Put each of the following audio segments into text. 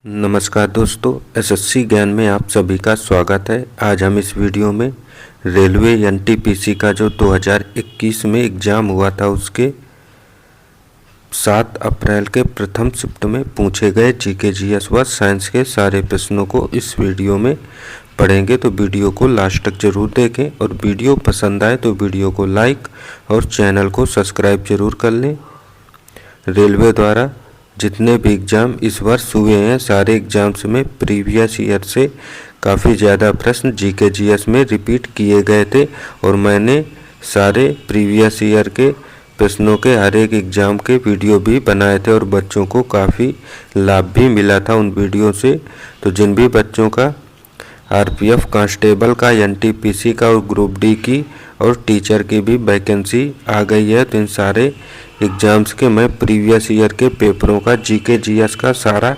नमस्कार दोस्तों, एसएससी ज्ञान में आप सभी का स्वागत है। आज हम इस वीडियो में रेलवे एनटीपीसी का जो 2021 में एग्ज़ाम हुआ था उसके 7 अप्रैल के प्रथम शिफ्ट में पूछे गए जीके जीएस व साइंस के सारे प्रश्नों को इस वीडियो में पढ़ेंगे। तो वीडियो को लास्ट तक जरूर देखें और वीडियो पसंद आए तो वीडियो को लाइक और चैनल को सब्सक्राइब जरूर कर लें। रेलवे द्वारा जितने भी एग्ज़ाम इस वर्ष हुए हैं सारे एग्ज़ाम्स में प्रीवियस ईयर से काफ़ी ज़्यादा प्रश्न जीके जीएस में रिपीट किए गए थे और मैंने सारे प्रीवियस ईयर के प्रश्नों के हर एक एग्ज़ाम के वीडियो भी बनाए थे और बच्चों को काफ़ी लाभ भी मिला था उन वीडियो से। तो जिन भी बच्चों का आरपीएफ कांस्टेबल का, एनटीपीसी का और ग्रुप डी की और टीचर की भी वैकेंसी आ गई है तो इन सारे एग्ज़ाम्स के मैं प्रीवियस ईयर के पेपरों का जीके जीएस का सारा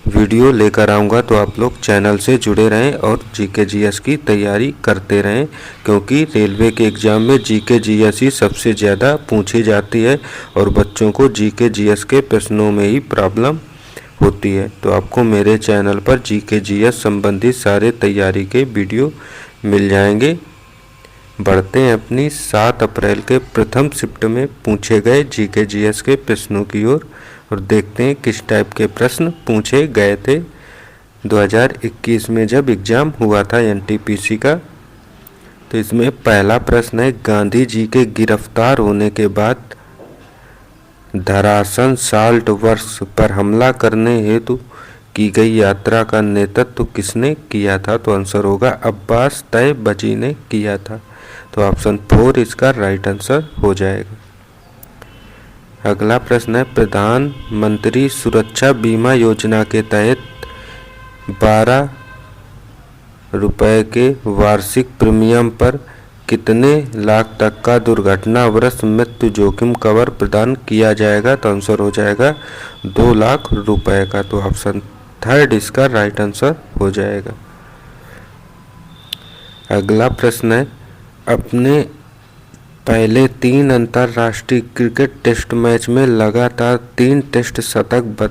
वीडियो लेकर आऊँगा। तो आप लोग चैनल से जुड़े रहें और जीके जीएस की तैयारी करते रहें, क्योंकि रेलवे के एग्ज़ाम में जीके जीएस ही सबसे ज़्यादा पूछी जाती है और बच्चों को जीके जीएस के प्रश्नों में ही प्रॉब्लम होती है। तो आपको मेरे चैनल पर जीके जीएस संबंधित सारे तैयारी के वीडियो मिल जाएंगे। बढ़ते हैं अपनी 7 अप्रैल के प्रथम शिफ्ट में पूछे गए जीके जीएस के प्रश्नों की ओर और देखते हैं किस टाइप के प्रश्न पूछे गए थे 2021 में जब एग्ज़ाम हुआ था एनटीपीसी का। तो इसमें पहला प्रश्न है, गांधी जी के गिरफ्तार होने के बाद धरासन साल्ट वर्क्स पर हमला करने हेतु की गई यात्रा का नेतृत्व किसने किया था? तो आंसर होगा अब्बास तय बची ने किया था। तो ऑप्शन 4 इसका राइट आंसर हो जाएगा। अगला प्रश्न है, प्रधानमंत्री सुरक्षा बीमा योजना के तहत 12 रुपए के वार्षिक प्रीमियम पर कितने लाख तक का दुर्घटनाग्रस्त मृत्यु जोखिम कवर प्रदान किया जाएगा? तो आंसर हो जाएगा 2 लाख रुपए का। तो ऑप्शन 3 इसका राइट आंसर हो जाएगा। अगला प्रश्न है, अपने पहले 3 अंतर्राष्ट्रीय क्रिकेट टेस्ट मैच में लगातार 3 टेस्ट शतक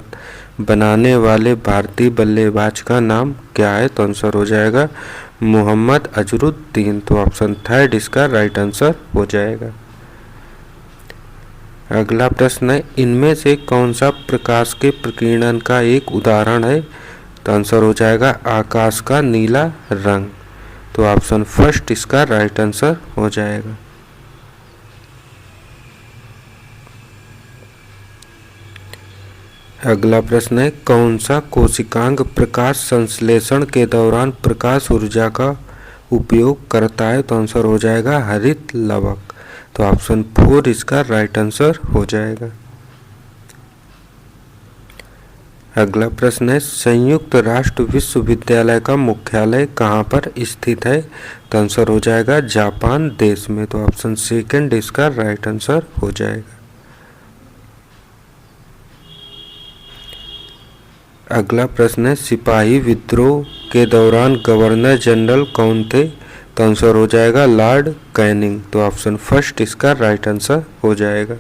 बनाने वाले भारतीय बल्लेबाज का नाम क्या है? तो आंसर हो जाएगा मोहम्मद अजरुद्दीन। तो ऑप्शन 3 इसका राइट आंसर हो जाएगा। अगला प्रश्न है, इनमें से कौन सा प्रकाश के प्रकीर्णन का एक उदाहरण है? तो आंसर हो जाएगा आकाश का नीला रंग। तो ऑप्शन 1 इसका राइट आंसर हो जाएगा। अगला प्रश्न है, कौन सा कोशिकांग प्रकाश संश्लेषण के दौरान प्रकाश ऊर्जा का उपयोग करता है? तो आंसर हो जाएगा हरित लवक। तो ऑप्शन 4 इसका राइट आंसर हो जाएगा। अगला प्रश्न है, संयुक्त राष्ट्र विश्वविद्यालय का मुख्यालय कहाँ पर स्थित है? तो आंसर हो जाएगा जापान देश में। तो ऑप्शन 2 इसका राइट आंसर हो जाएगा। अगला प्रश्न है, सिपाही विद्रोह के दौरान गवर्नर जनरल कौन थे? तो आंसर हो जाएगा लॉर्ड कैनिंग। तो ऑप्शन 1 इसका राइट आंसर हो जाएगा।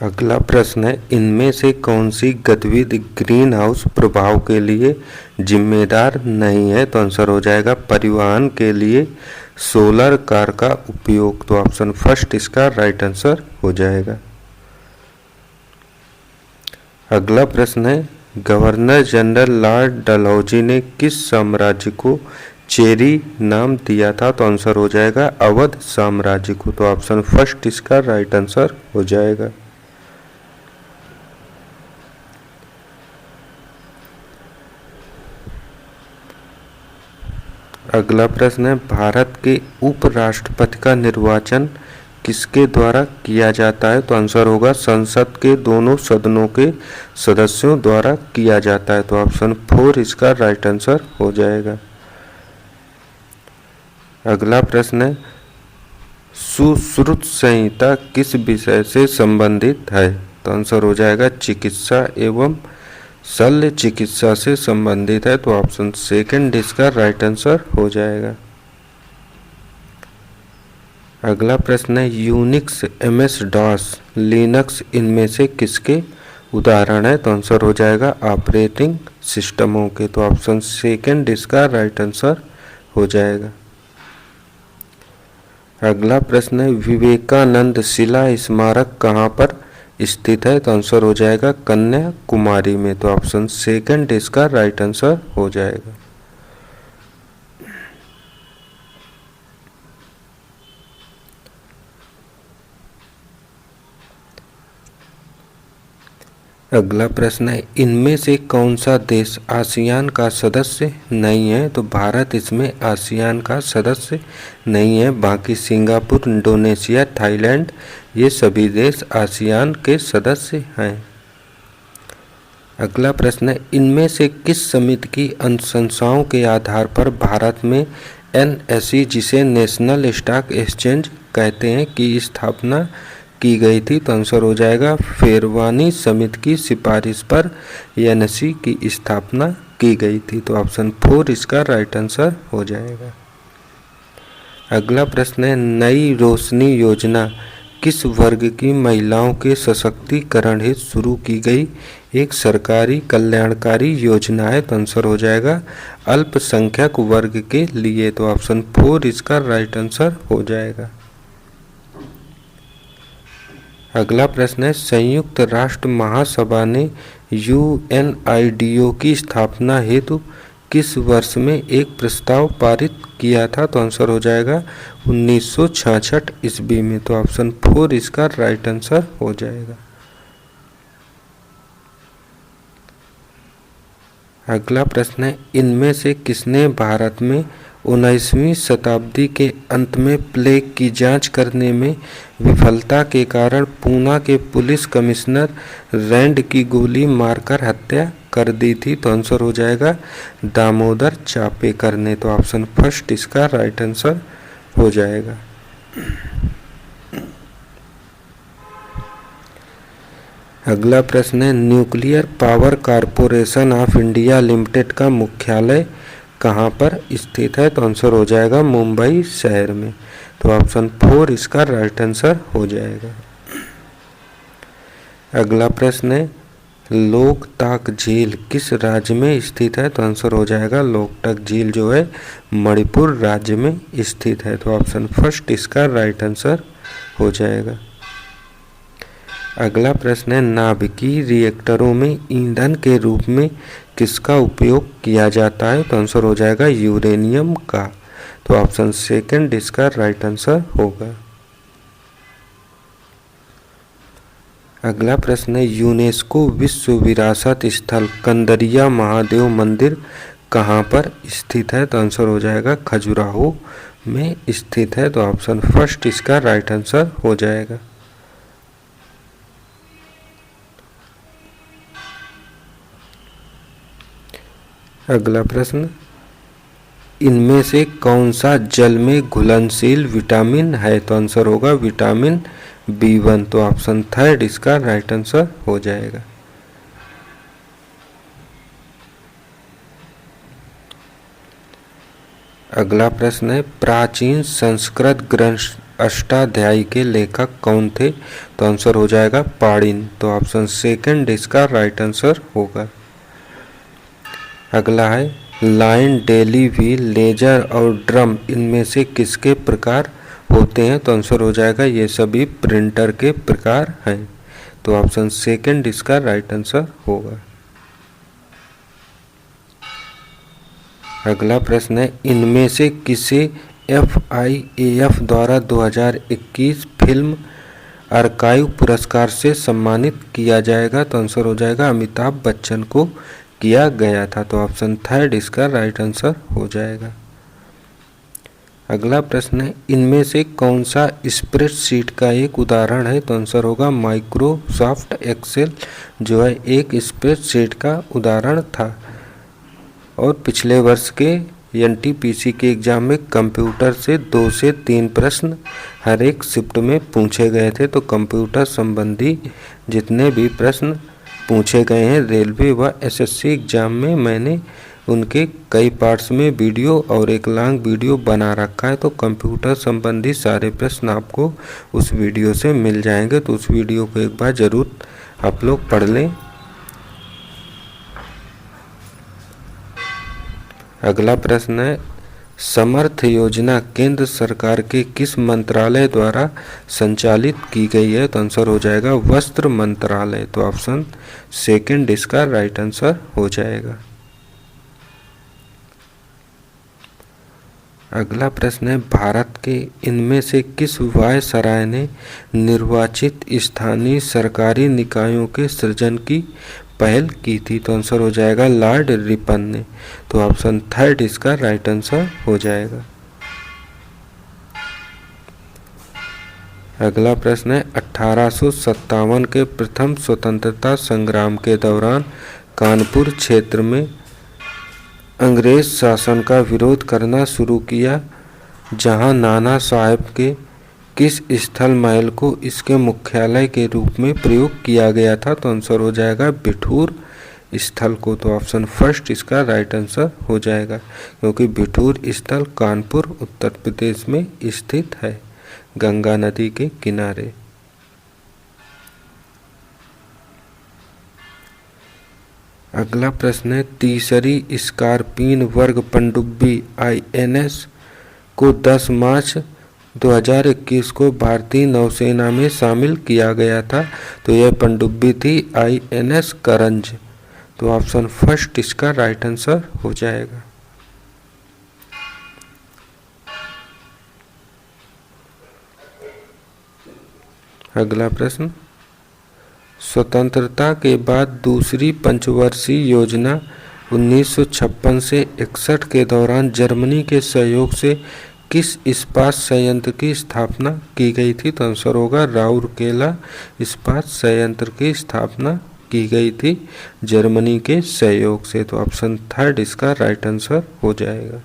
अगला प्रश्न है, इनमें से कौन सी गतिविधि ग्रीन हाउस प्रभाव के लिए जिम्मेदार नहीं है? तो आंसर हो जाएगा परिवहन के लिए सोलर कार का उपयोग। तो ऑप्शन 1 इसका राइट आंसर हो जाएगा। अगला प्रश्न है, गवर्नर जनरल लॉर्ड डलहौजी ने किस साम्राज्य को चेरी नाम दिया था? तो आंसर हो जाएगा अवध साम्राज्य को। तो ऑप्शन 1 इसका राइट आंसर हो जाएगा। अगला प्रश्न है, भारत के उपराष्ट्रपति का निर्वाचन किसके द्वारा किया जाता है? तो आंसर होगा संसद के दोनों सदनों के सदस्यों द्वारा किया जाता है। तो ऑप्शन 4 इसका राइट आंसर हो जाएगा। अगला प्रश्न है, सुश्रुत संहिता किस विषय से संबंधित है? तो आंसर हो जाएगा चिकित्सा एवं शल्य चिकित्सा से संबंधित है, तो ऑप्शन सेकंड इसका राइट आंसर हो जाएगा। अगला प्रश्न है यूनिक्स, एमएस डॉस, लिनक्स इनमें से किसके उदाहरण है, तो आंसर हो जाएगा ऑपरेटिंग सिस्टमों के, तो ऑप्शन सेकंड इसका राइट आंसर हो जाएगा। अगला प्रश्न है विवेकानंद शिला स्मारक कहाँ पर स्थित है, तो आंसर हो जाएगा कन्याकुमारी में, तो ऑप्शन सेकंड इसका राइट आंसर हो जाएगा। अगला प्रश्न है इनमें से कौन सा देश आसियान का सदस्य नहीं है, तो भारत इसमें आसियान का सदस्य नहीं है, बाकी सिंगापुर, इंडोनेशिया, थाईलैंड ये सभी देश आसियान के सदस्य हैं। अगला प्रश्न है इनमें से किस समिति की अनुशंसाओं के आधार पर भारत में एनएसई जिसे नेशनल स्टॉक एक्सचेंज कहते हैं की स्थापना की गई थी, तो आंसर हो जाएगा फेरवानी समिति की सिफारिश पर एनएसई की स्थापना की गई थी, तो ऑप्शन 4 इसका राइट आंसर हो जाएगा। अगला प्रश्न है नई रोशनी योजना किस वर्ग की महिलाओं के सशक्तिकरण हेतु शुरू की गई एक सरकारी कल्याणकारी योजना है, तो आंसर हो जाएगा अल्पसंख्यक वर्ग के लिए, तो ऑप्शन 4 इसका राइट आंसर हो जाएगा। अगला प्रश्न है संयुक्त राष्ट्र महासभा ने यूएनआईडीओ की स्थापना हेतु किस वर्ष में एक प्रस्ताव पारित किया था, तो आंसर हो जाएगा 1966 ईस्वी में, तो ऑप्शन 4 इसका राइट आंसर हो जाएगा। अगला प्रश्न है इनमें से किसने भारत में 19वीं शताब्दी के अंत में प्लेग की जांच करने में विफलता के कारण पूना के पुलिस कमिश्नर रैंड की गोली मारकर हत्या कर दी थी, तो आंसर हो जाएगा दामोदर चापेकर ने, तो ऑप्शन फर्स्ट इसका राइट आंसर हो जाएगा। अगला प्रश्न है nuclear power corporation of India limited का मुख्यालय कहाँ पर स्थित है, तो आंसर हो जाएगा मुंबई शहर में, तो ऑप्शन 4 इसका राइट आंसर हो जाएगा। अगला प्रश्न है लोकटाक झील किस राज्य में स्थित है, तो आंसर हो जाएगा लोकटाक झील जो है मणिपुर राज्य में स्थित है, तो ऑप्शन फर्स्ट इसका राइट आंसर हो जाएगा। अगला प्रश्न है नाभिकीय रिएक्टरों में ईंधन के रूप में किसका उपयोग किया जाता है, तो आंसर हो जाएगा यूरेनियम का, तो ऑप्शन सेकंड इसका राइट आंसर होगा। अगला प्रश्न है यूनेस्को विश्व विरासत स्थल कंदरिया महादेव मंदिर कहाँ पर स्थित है, तो आंसर हो जाएगा खजुराहो में स्थित है, तो ऑप्शन फर्स्ट इसका राइट आंसर हो जाएगा। अगला प्रश्न इनमें से कौन सा जल में घुलनशील विटामिन है, तो आंसर होगा विटामिन B1, तो ऑप्शन थर्ड इसका राइट आंसर हो जाएगा। अगला प्रश्न है प्राचीन संस्कृत ग्रंथ अष्टाध्यायी के लेखक कौन थे, तो आंसर हो जाएगा पाणिनि, तो ऑप्शन सेकंड इसका राइट आंसर होगा। अगला है लाइन, डेली व्हील, लेजर और ड्रम इनमें से किसके प्रकार होते हैं, तो आंसर हो जाएगा ये सभी प्रिंटर के प्रकार हैं, तो ऑप्शन सेकंड इसका राइट आंसर होगा। अगला प्रश्न है इनमें से किसे FIAF द्वारा 2021 फिल्म आर्काइव पुरस्कार से सम्मानित किया जाएगा, तो आंसर हो जाएगा अमिताभ बच्चन को किया गया था, तो ऑप्शन थर्ड इसका राइट आंसर हो जाएगा। अगला प्रश्न है इनमें से कौन सा स्प्रेडशीट का एक उदाहरण है, तो आंसर होगा माइक्रोसॉफ्ट एक्सेल जो है एक स्प्रेडशीट का उदाहरण था, और पिछले वर्ष के NTPC के एग्जाम में कंप्यूटर से 2 से 3 प्रश्न हर एक शिफ्ट में पूछे गए थे, तो कंप्यूटर संबंधी जितने भी प्रश्न पूछे गए हैं रेलवे व एसएससी एग्जाम में। मैंने उनके कई पार्ट्स में वीडियो और एक लॉन्ग वीडियो बना रखा है, तो कंप्यूटर संबंधी सारे प्रश्न आपको उस वीडियो से मिल जाएंगे, तो उस वीडियो को एक बार ज़रूर आप लोग पढ़ लें। अगला प्रश्न है, समर्थ योजना केंद्र सरकार के किस मंत्रालय द्वारा संचालित की गई है? तो आंसर हो जाएगा वस्त्र मंत्रालय। तो ऑप्शन सेकंड इसका राइट आंसर हो जाएगा। अगला प्रश्न है, भारत के इनमें से किस वायसराय ने निर्वाचित स्थानीय सरकारी निकायों के सृजन की पहल की थी? तो आंसर हो जाएगा लॉर्ड रिपन ने। तो ऑप्शन थर्ड इसका राइट आंसर हो जाएगा। अगला प्रश्न है, 1857 के प्रथम स्वतंत्रता संग्राम के दौरान कानपुर क्षेत्र में अंग्रेज शासन का विरोध करना शुरू किया, जहां नाना साहब के किस स्थल महल को इसके मुख्यालय के रूप में प्रयोग किया गया था? तो आंसर हो जाएगा बिठूर स्थल को। तो ऑप्शन फर्स्ट इसका राइट आंसर हो जाएगा, क्योंकि बिठूर स्थल कानपुर उत्तर प्रदेश में स्थित है, गंगा नदी के किनारे। अगला प्रश्न है, तीसरी स्कॉर्पियन वर्ग पनडुब्बी INS को 10 मार्च 2021 को भारतीय नौसेना में शामिल किया गया था। तो यह पनडुब्बी थी INS करंज। तो ऑप्शन फर्स्ट इसका राइट आंसर हो जाएगा। अगला प्रश्न, स्वतंत्रता के बाद दूसरी पंचवर्षीय योजना 1956 से 61 के दौरान जर्मनी के सहयोग से किस इस्पात संयंत्र की स्थापना की गई थी? तो आंसर होगा राउरकेला इस्पात संयंत्र की स्थापना की गई थी जर्मनी के सहयोग से। तो ऑप्शन थर्ड इसका राइट आंसर हो जाएगा।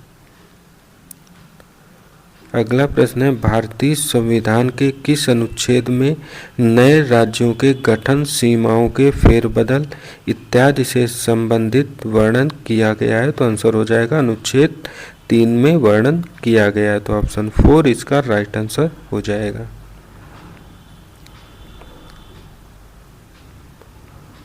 अगला प्रश्न है, भारतीय संविधान के किस अनुच्छेद में नए राज्यों के गठन, सीमाओं के फेरबदल इत्यादि से संबंधित वर्णन किया गया है? तो आंसर हो जाएगा अनुच्छेद 3 में वर्णन किया गया है। तो ऑप्शन 4 इसका राइट आंसर हो जाएगा।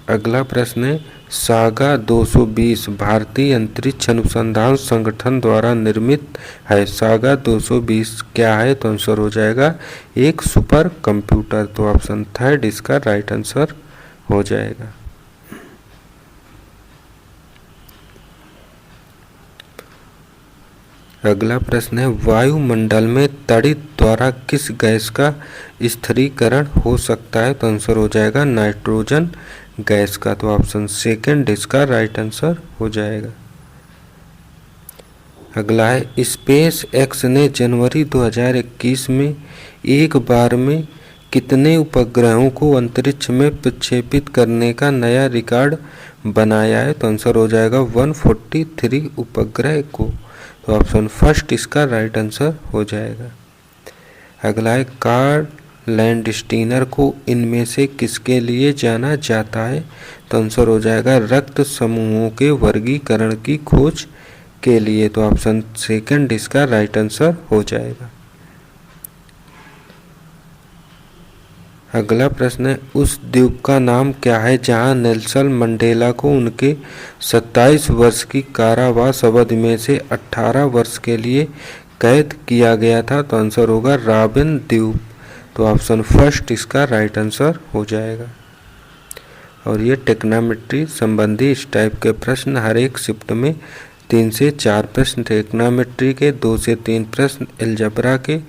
अगला प्रश्न है, सागा 220 भारतीय अंतरिक्ष अनुसंधान संगठन द्वारा निर्मित है। सागा 220 क्या है? तो आंसर हो जाएगा एक सुपर कंप्यूटर। तो ऑप्शन थर्ड इसका राइट आंसर हो जाएगा। अगला प्रश्न है, वायुमंडल में तड़ित द्वारा किस गैस का स्थिरीकरण हो सकता है? तो आंसर हो जाएगा नाइट्रोजन गैस का। तो ऑप्शन सेकंड इसका राइट आंसर हो जाएगा। अगला है, स्पेस एक्स ने जनवरी 2021 में एक बार में कितने उपग्रहों को अंतरिक्ष में प्रक्षेपित करने का नया रिकॉर्ड बनाया है? तो आंसर हो जाएगा 143 उपग्रह को। तो ऑप्शन फर्स्ट इसका राइट आंसर हो जाएगा। अगला है, कार्ल लैंडस्टीनर को इनमें से किसके लिए जाना जाता है? तो आंसर हो जाएगा रक्त समूहों के वर्गीकरण की खोज के लिए। तो ऑप्शन सेकंड इसका राइट आंसर हो जाएगा। अगला प्रश्न है, उस द्वीप का नाम क्या है जहां नेल्सन मंडेला को उनके 27 वर्ष की कारावास अवधि में से 18 वर्ष के लिए कैद किया गया था? तो आंसर होगा रॉबिन द्वीप। तो ऑप्शन फर्स्ट इसका राइट आंसर हो जाएगा। और ये टेक्नोमेट्री संबंधी इस टाइप के प्रश्न हर एक शिफ्ट में 3 से 4 प्रश्न टेक्नोमेट्री के, 2 से 3 प्रश्न अलजेब्रा के,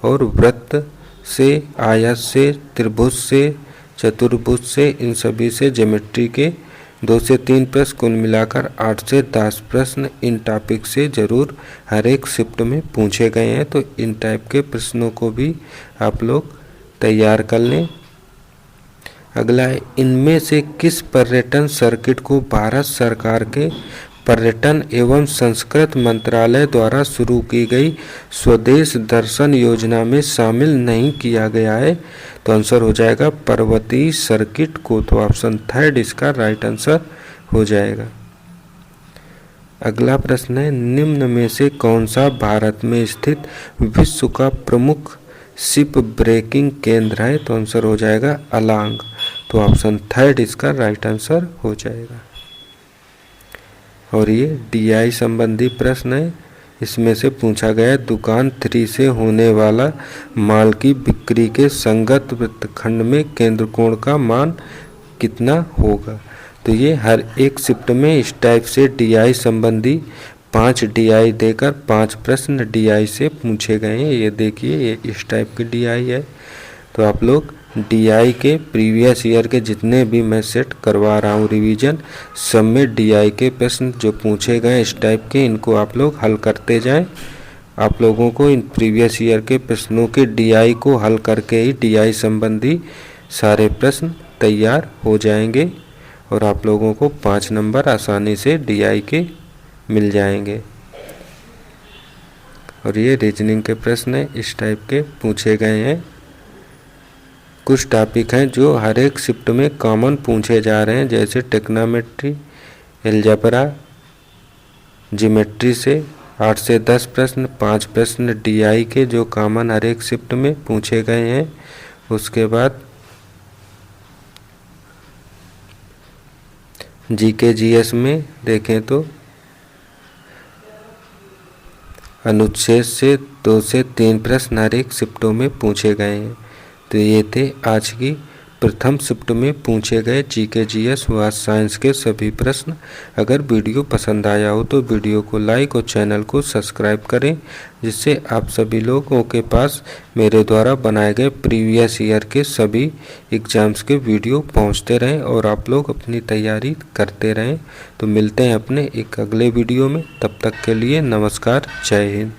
और वृत्त से, आयत से, त्रिभुज से, चतुर्भुज से, इन सभी से ज्योमेट्री के 2 से 3 प्रश्न, कुल मिलाकर 8 से 10 प्रश्न इन टॉपिक से जरूर हर एक शिफ्ट में पूछे गए हैं। तो इन टाइप के प्रश्नों को भी आप लोग तैयार कर लें। अगला है, इनमें से किस पर्यटन सर्किट को भारत सरकार के पर्यटन एवं संस्कृति मंत्रालय द्वारा शुरू की गई स्वदेश दर्शन योजना में शामिल नहीं किया गया है? तो आंसर हो जाएगा पर्वतीय सर्किट को। तो ऑप्शन थर्ड इसका राइट आंसर हो जाएगा। अगला प्रश्न है, निम्न में से कौन सा भारत में स्थित विश्व का प्रमुख शिप ब्रेकिंग केंद्र है? तो आंसर हो जाएगा अलांग। तो ऑप्शन थर्ड इसका राइट आंसर हो जाएगा। और ये डीआई संबंधी प्रश्न है। इसमें से पूछा गया है, दुकान 3 से होने वाला माल की बिक्री के संगत वृत्तखंड में केंद्र कोण का मान कितना होगा? तो ये हर एक शिफ्ट में इस टाइप से डीआई संबंधी 5 डीआई देकर 5 प्रश्न डीआई से पूछे गए हैं। ये देखिए, ये इस टाइप की डीआई है। तो आप लोग डीआई के प्रीवियस ईयर के जितने भी मैं सेट करवा रहा हूँ रिवीजन, सब में डीआई के प्रश्न जो पूछे गए इस टाइप के, इनको आप लोग हल करते जाएं। आप लोगों को इन प्रीवियस ईयर के प्रश्नों के डीआई को हल करके ही डीआई संबंधी सारे प्रश्न तैयार हो जाएंगे और आप लोगों को 5 नंबर आसानी से डीआई के मिल जाएंगे। और ये रीजनिंग के प्रश्न है, इस टाइप के पूछे गए हैं। कुछ टॉपिक हैं जो हर एक शिफ्ट में कॉमन पूछे जा रहे हैं, जैसे टेक्नोमेट्री, एल्जेब्रा, ज्योमेट्री से 8 से 10 प्रश्न, 5 प्रश्न डीआई के जो कॉमन हर एक शिफ्ट में पूछे गए हैं। उसके बाद जीके जीएस में देखें तो अनुच्छेद से 2 से 3 प्रश्न हर एक शिफ्टों में पूछे गए हैं। तो ये थे आज की प्रथम शिफ्ट में पूछे गए जीके जीएस व साइंस के सभी प्रश्न। अगर वीडियो पसंद आया हो तो वीडियो को लाइक और चैनल को सब्सक्राइब करें, जिससे आप सभी लोगों के पास मेरे द्वारा बनाए गए प्रीवियस ईयर के सभी एग्जाम्स के वीडियो पहुंचते रहें और आप लोग अपनी तैयारी करते रहें। तो मिलते हैं अपने एक अगले वीडियो में, तब तक के लिए नमस्कार, जय हिंद।